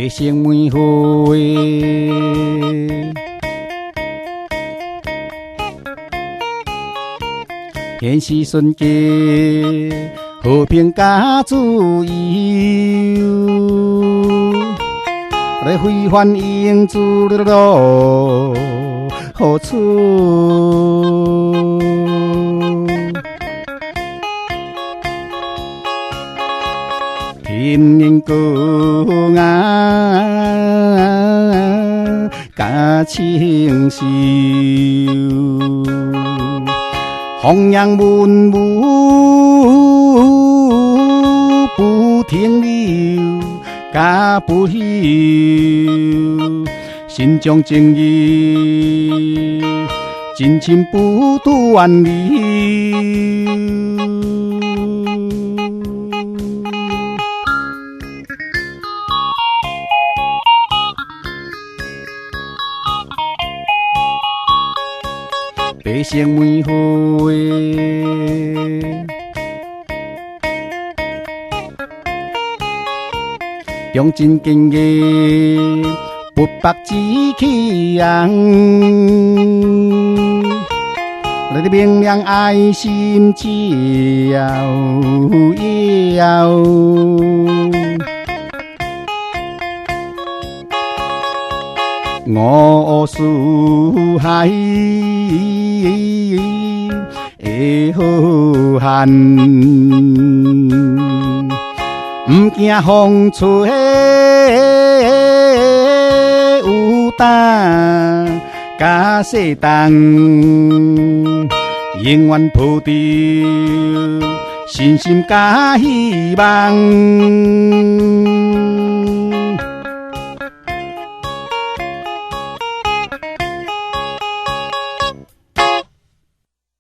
白色玫瑰，现实瞬间和平加自由，来挥翻英姿路何处？天人高雅加清秀，弘扬文武不停留加不休，心中正义真情不断留。白色玫瑰，用真经验，不白之气昂，你的明亮爱心照耀。我四海的好汉，不惊风吹有胆甲世动，永远抱着信心甲希望。